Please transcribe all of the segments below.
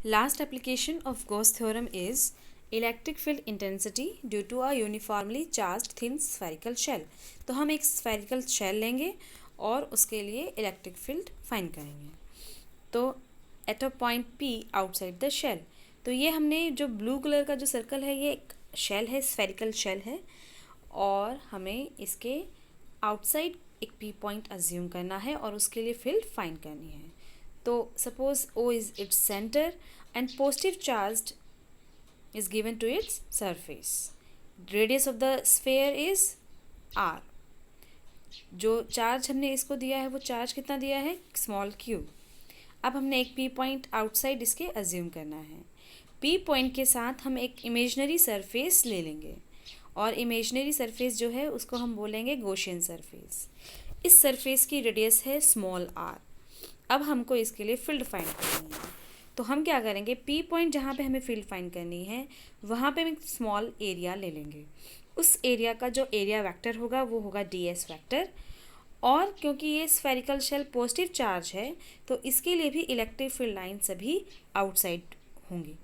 Last application of Gauss theorem is electric field intensity due to a uniformly charged thin spherical shell. तो हम एक spherical shell लेंगे और उसके लिए इलेक्ट्रिक फील्ड फाइंड करेंगे. तो at a point P outside the shell. तो ये हमने जो ब्लू कलर का जो सर्कल है ये एक शेल है, स्फेरिकल शेल है, और हमें इसके आउटसाइड एक P पॉइंट अज्यूम करना है और उसके लिए फील्ड फाइंड करनी है. तो suppose O is its centre and positive charge is given to its surface. Radius of the sphere is r. जो चार्ज हमने इसको दिया है वो चार्ज कितना दिया है, स्मॉल q. अब हमने एक p पॉइंट आउटसाइड इसके अज्यूम करना है. p पॉइंट के साथ हम एक इमेजनरी सरफेस ले लेंगे और इमेजनरी सरफेस जो है उसको हम बोलेंगे गॉसियन सरफेस. इस सरफेस की रेडियस है स्मॉल r. अब हमको इसके लिए फील्ड फाइंड करनी है. तो हम क्या करेंगे, P पॉइंट जहाँ पे हमें फील्ड फाइंड करनी है वहाँ पे हम एक स्मॉल एरिया ले लेंगे. उस एरिया का जो एरिया वेक्टर होगा वो होगा ds वेक्टर. और क्योंकि ये स्फेरिकल शेल पॉजिटिव चार्ज है तो इसके लिए भी इलेक्ट्रिक फील्ड लाइन सभी आउटसाइड होंगी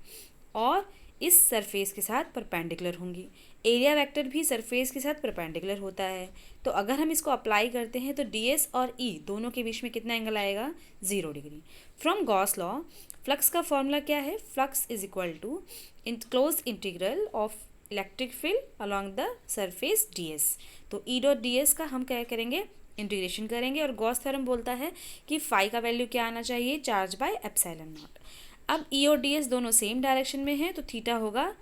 और इस सरफेस के साथ परपेंडिकुलर होंगी. एरिया वेक्टर भी सरफेस के साथ परपेंडिकुलर होता है. तो अगर हम इसको अप्लाई करते हैं तो ds और E दोनों के बीच में कितना एंगल आएगा, 0 degree. From Gauss law flux का फॉर्मूला क्या है, flux is equal to close integral of electric field along the surface ds. तो E डॉट ds का हम क्या करेंगे, इंटीग्रेशन करेंगे. और गॉस थ्योरम बोलता है कि फाई का वैल्यू क्या आना चाहिए, चार्ज बाय एप्सिलॉन नॉट. अब E और ds दोनों सेम डायरेक्शन में है तो थीटा होगा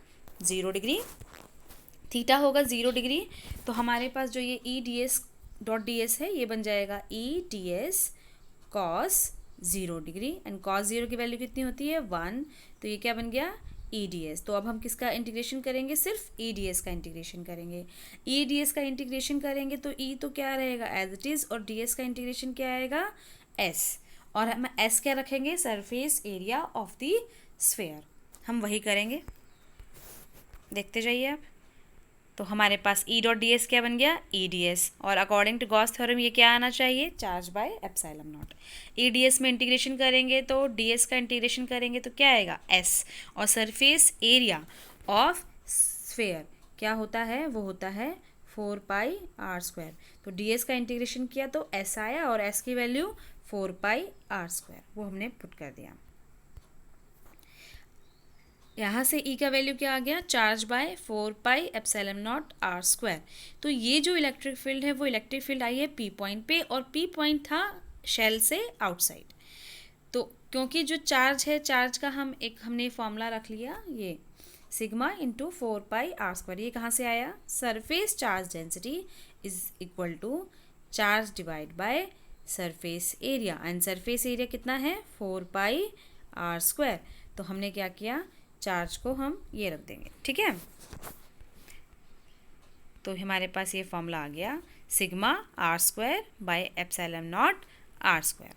0 डिग्री. थीटा होगा 0 डिग्री. तो हमारे पास जो ये E ds डॉट ds है ये बन जाएगा E ds cos 0 degree and cos 0 की वैल्यू कितनी होती है, 1. तो ये क्या बन गया, E ds. तो अब हम किसका इंटीग्रेशन करेंगे, सिर्फ E ds का इंटीग्रेशन करेंगे. E ds का इंटीग्रेशन करेंगे तो E तो क्या रहेगा एज इट इज़ और ds का इंटीग्रेशन क्या आएगा, S. और हम S क्या रखेंगे, surface area of the sphere. हम वही करेंगे, देखते जाइए आप. तो हमारे पास E डॉट ds क्या बन गया, E ds. और अकॉर्डिंग टू गॉस थ्योरम ये क्या आना चाहिए, charge by epsilon naught. E ds में इंटीग्रेशन करेंगे तो ds का इंटीग्रेशन करेंगे तो क्या आएगा, S. और सरफेस एरिया ऑफ स्फेयर क्या होता है, वो होता है 4 पाई r स्क्वायर. तो ds का इंटीग्रेशन किया तो S आया और S की वैल्यू 4 पाई r स्क्वायर, वो हमने पुट कर दिया. यहाँ से E का वैल्यू क्या आ गया, charge by 4 pi epsilon not r square. तो ये जो इलेक्ट्रिक फील्ड है वो इलेक्ट्रिक फील्ड आई है P पॉइंट पे और P पॉइंट था शेल से आउटसाइड. तो क्योंकि जो चार्ज है, चार्ज का हमने फॉर्मूला रख लिया, ये sigma into 4 pi r square. ये कहाँ से आया, surface charge density is equal to charge divide by surface area. And surface area कितना है, 4 पाई r स्क्वायर. तो हमने क्या किया, चार्ज को हम ये रख देंगे, ठीक है. तो हमारे पास ये फॉर्मूला आ गया, sigma r square by epsilon not r square.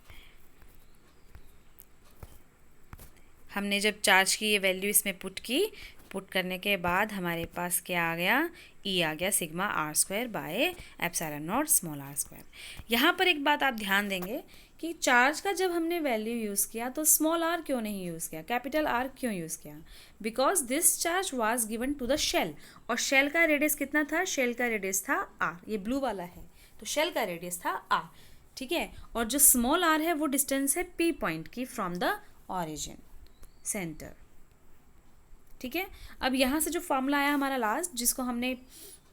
हमने जब चार्ज की ये वैल्यू इसमें पुट करने के बाद हमारे पास क्या आ गया, E आ गया sigma r square by epsilon not small r square. यहाँ पर एक बात आप ध्यान देंगे कि चार्ज का जब हमने वैल्यू यूज़ किया तो स्मॉल r क्यों नहीं यूज़ किया, कैपिटल R क्यों यूज़ किया, because this charge was given to the shell. और शेल का रेडियस कितना था, शेल का रेडियस था r. ये ब्लू वाला है तो शेल का रेडियस था r, ठीक है. और जो स्मॉल r है वो डिस्टेंस है P पॉइंट की फ्रॉम द ऑरिजिन सेंटर, ठीक है. अब यहाँ से जो फॉर्मूला आया हमारा लास्ट, जिसको हमने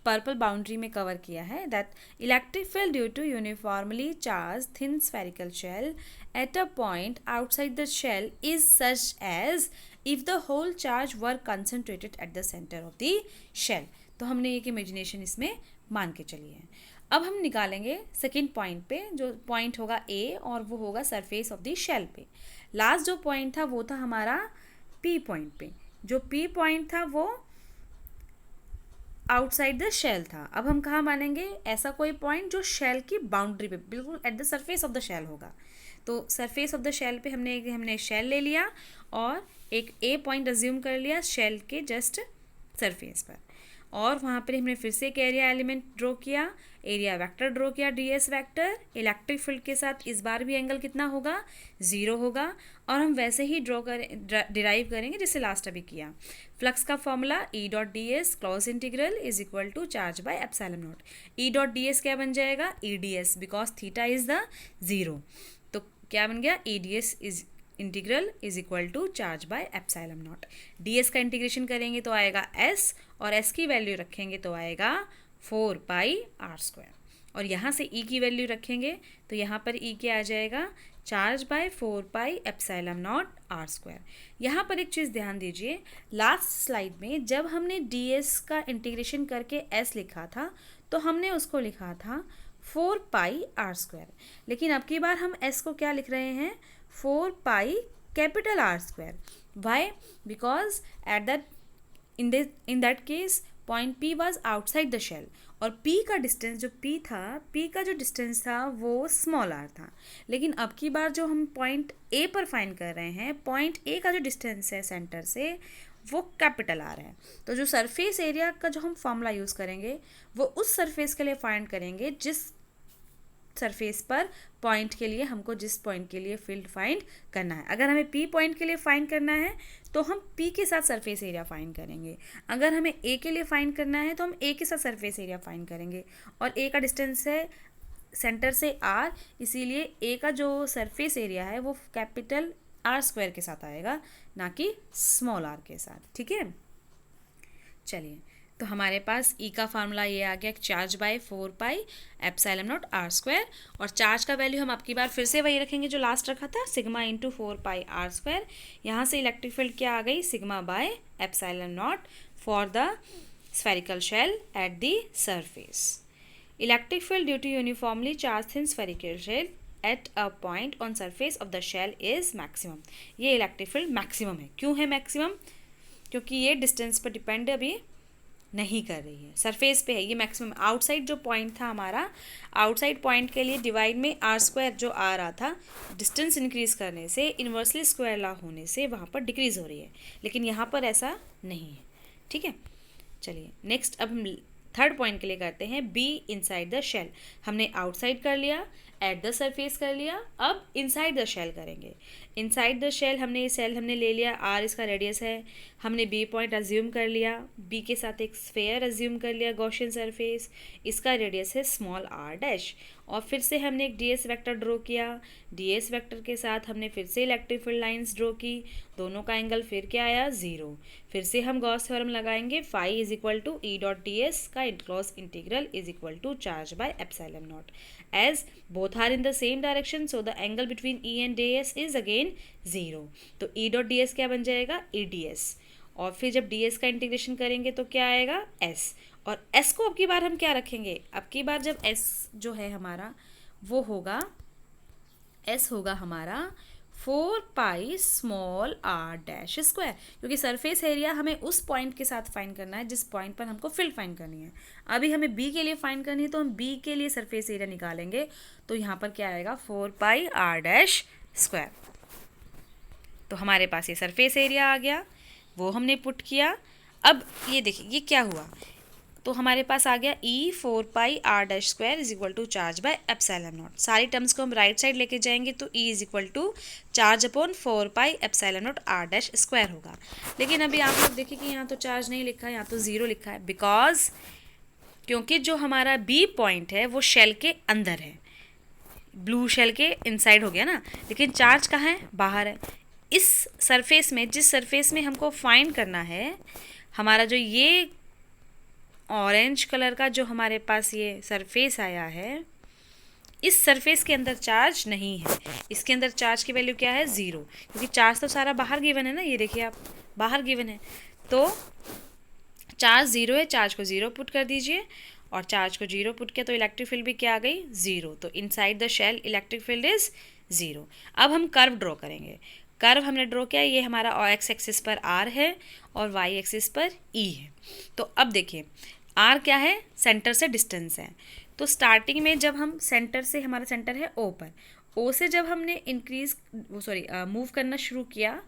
पर्पल बाउंड्री में कवर किया है, that electric field due to uniformly charge thin spherical shell at a point outside the shell is such as if the whole charge were concentrated at the centre of the shell. तो हमने एक imagination इसमें मान के चली है. अब हम निकालेंगे सेकेंड पॉइंट पे, जो पॉइंट होगा A और वो होगा सरफेस ऑफ द शेल पे. लास्ट जो पॉइंट था वो था हमारा P पॉइंट पे. जो P पॉइंट था वो आउटसाइड द शेल था. अब हम कहाँ मानेंगे, ऐसा कोई पॉइंट जो शेल की बाउंड्री पे बिल्कुल at the surface of the shell होगा. तो सरफेस ऑफ द शेल पे हमने शेल ले लिया और एक A पॉइंट अज्यूम कर लिया शेल के जस्ट सरफेस पर. और वहाँ पर हमने फिर से एक एरिया एलिमेंट ड्रॉ किया, एरिया वेक्टर ड्रॉ किया, ds वेक्टर। इलेक्ट्रिक फील्ड के साथ इस बार भी एंगल कितना होगा, 0 होगा। और हम वैसे ही डिराइव करेंगे जैसे लास्ट अभी किया। फ्लक्स का formula E dot D S close integral is equal to charge by epsilon naught. E dot D S क्या बन जाएगा, EDS, because theta is the 0। तो क्या बन गया, EDS is integral is equal to charge by epsilon naught. ds का integration करेंगे तो आएगा s, और s की वैल्यू रखेंगे तो आएगा 4 पाई r²। और यहाँ से e की वैल्यू रखेंगे तो यहाँ पर e क्या आ जाएगा, charge by 4 pi epsilon not r²। यहाँ पर एक चीज़ ध्यान दीजिए, लास्ट स्लाइड में जब हमने ds का इंटीग्रेशन करके s लिखा था तो हमने उसको लिखा था 4 पाई r², लेकिन अब की बार हम s को क्या लिख रहे हैं, 4 pi capital R²। Why, because at that in that case point P was outside the shell, और P का डिस्टेंस जो P था, P का जो डिस्टेंस था वो स्मॉल r था। लेकिन अब की बार जो हम पॉइंट A पर फाइंड कर रहे हैं, पॉइंट A का जो डिस्टेंस है सेंटर से वो कैपिटल R है। तो जो सरफेस एरिया का जो हम फॉर्मूला यूज़ करेंगे वो उस सरफेस के लिए फाइंड करेंगे जिस सरफेस पर पॉइंट के लिए हमको, जिस पॉइंट के लिए फील्ड फाइंड करना है। अगर हमें P पॉइंट के लिए फाइंड करना है तो हम P के साथ सरफेस एरिया फाइंड करेंगे। अगर हमें A के लिए फाइंड करना है तो हम A के साथ सरफेस एरिया फाइंड करेंगे। और A का डिस्टेंस है सेंटर से R, इसीलिए A का जो सरफेस एरिया है वो कैपिटल R² के साथ आएगा, ना कि स्मॉल r के साथ। ठीक है, चलिए, तो हमारे पास E का फार्मूला ये आ गया, charge by 4 pi epsilon not r²। और चार्ज का वैल्यू हम आपकी बार फिर से वही रखेंगे जो लास्ट रखा था, सिग्मा इंटू 4 पाई r²। यहाँ से इलेक्ट्रिक फील्ड क्या आ गई, sigma by epsilon naught for the spherical shell at the surface. Electric field due to uniformly charge thin spherical shell at a point on surface of the shell is maximum. ये electric field maximum है। क्यों है maximum, क्योंकि ये distance पर depend अभी नहीं कर रही है, सरफेस पे है, ये मैक्सिमम। आउटसाइड जो पॉइंट था हमारा, आउटसाइड पॉइंट के लिए डिवाइड में r² जो आ रहा था, डिस्टेंस इंक्रीज करने से, इन्वर्सली स्क्वायर लॉ होने से वहाँ पर डिक्रीज हो रही है, लेकिन यहाँ पर ऐसा नहीं है। ठीक है, चलिए नेक्स्ट अब हम थर्ड पॉइंट के लिए करते हैं, बी इनसाइड द शेल। हमने आउटसाइड कर लिया, एट द सरफेस कर लिया, अब इनसाइड द शेल करेंगे। इनसाइड द शेल हमने सेल हमने ले लिया, r इसका रेडियस है, हमने बी पॉइंट अज्यूम कर लिया, बी के साथ एक स्फेयर अज्यूम कर लिया गॉसियन सरफेस, इसका रेडियस है स्मॉल r'। और फिर से हमने एक ds वेक्टर ड्रॉ किया, ds वेक्टर के साथ हमने फिर से इलेक्ट्रिक फील्ड लाइंस ड्रॉ की, दोनों का एंगल फिर क्या आया, 0। फिर से हम गॉस थ्योरम लगाएंगे, phi is equal to E dot ds का cross integral is equal to charge by epsilon naught. As both are in the same direction, so the angle between E and ds is again 0। तो E dot ds क्या बन जाएगा, EDS। और फिर जब ds का integration करेंगे तो क्या आएगा, S। और S को अब की बार हम क्या रखेंगे, अब की बार जब S जो है हमारा वो होगा, S होगा हमारा 4 पाई स्मॉल r'², क्योंकि सरफेस एरिया हमें उस पॉइंट के साथ फाइंड करना है जिस पॉइंट पर हमको फील्ड फाइंड करनी है। अभी हमें B के लिए फाइंड करनी है तो हम B के लिए सरफेस एरिया निकालेंगे, तो यहाँ पर क्या आएगा, 4 पाई r'²। तो हमारे पास ये सरफेस एरिया आ गया, वो हमने पुट किया। अब ये देखिए ये क्या हुआ, तो हमारे पास आ गया E 4 pi r'² is equal to charge by epsilon naught. सारी टर्म्स को हम राइट साइड लेके जाएंगे तो E is equal to charge upon 4 pi epsilon naught r'² होगा। लेकिन अभी आप लोग देखिए कि यहाँ तो चार्ज नहीं लिखा है, यहाँ तो 0 लिखा है, बिकॉज क्योंकि जो हमारा B पॉइंट है वो शेल के अंदर है, ब्लू शेल के इनसाइड हो गया ना, लेकिन चार्ज कहाँ है, बाहर है। इस सरफेस में, जिस सरफेस में हमको फाइंड करना है, हमारा जो ये ऑरेंज कलर का जो हमारे पास ये सरफेस आया है, इस सरफेस के अंदर चार्ज नहीं है। इसके अंदर चार्ज की वैल्यू क्या है, 0, क्योंकि चार्ज तो सारा बाहर गिवन है ना, ये देखिए आप बाहर गिवन है, तो चार्ज 0 है, चार्ज को 0 पुट कर दीजिए, और चार्ज को 0 पुट किया तो इलेक्ट्रिक फील्ड भी क्या आ गई, 0। तो inside the shell electric field is 0। अब हम कर्व ड्रॉ करेंगे। कर्व हमने ड्रॉ किया, ये हमारा x एक्सिस पर r है और y एक्सिस पर E है। तो अब देखिए r क्या है, सेंटर से डिस्टेंस है। तो स्टार्टिंग में जब हम सेंटर से, हमारा सेंटर है O पर, O से जब हमने मूव करना शुरू किया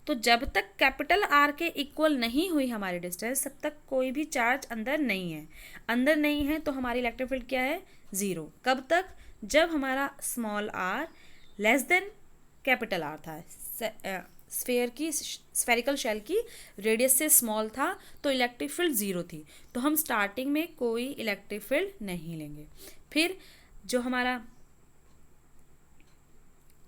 तो जब तक कैपिटल आर के इक्वल नहीं हुई हमारी डिस्टेंस तब तक कोई भी चार्ज अंदर नहीं है। अंदर नहीं है तो हमारी इलेक्ट्रिक फील्ड क्या है, ज़ीरो। कब तक, जब हमारा small R less than capital R था, स्फेरिकल शेल की रेडियस से स्मॉल था तो इलेक्ट्रिक फील्ड ज़ीरो थी। तो हम स्टार्टिंग में कोई इलेक्ट्रिक फील्ड नहीं लेंगे। फिर जो हमारा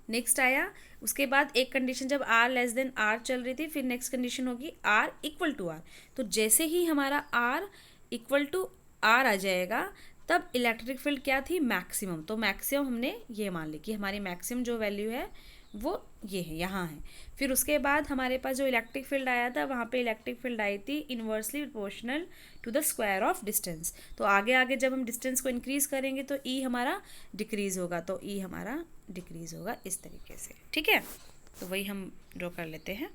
नेक्स्ट आया, उसके बाद एक कंडीशन जब आर लेस देन आर चल रही थी, फिर नेक्स्ट कंडीशन होगी आर इक्वल टू आर। तो जैसे ही हमारा आर इक्वल टू आर आ जाएगा तब इलेक्ट्रिक फील्ड क्या थी, मैक्सिमम। तो मैक्सिमम हमने ये मान ली कि हमारी मैक्सिमम जो वैल्यू है वो ये है, यहाँ है। फिर उसके बाद हमारे पास जो इलेक्ट्रिक फील्ड आया था वहाँ पे इलेक्ट्रिक फील्ड आई थी inversely proportional to the square of distance. तो आगे आगे जब हम डिस्टेंस को इंक्रीज़ करेंगे तो ई हमारा डिक्रीज़ होगा, तो ई हमारा डिक्रीज़ होगा इस तरीके से। ठीक है, तो वही हम ड्रॉ कर लेते हैं।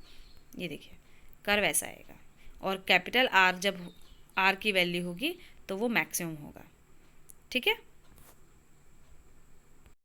ये देखिए कर्व ऐसा आएगा और कैपिटल आर जब आर की वैल्यू होगी तो वो मैक्सिमम होगा। ठीक है।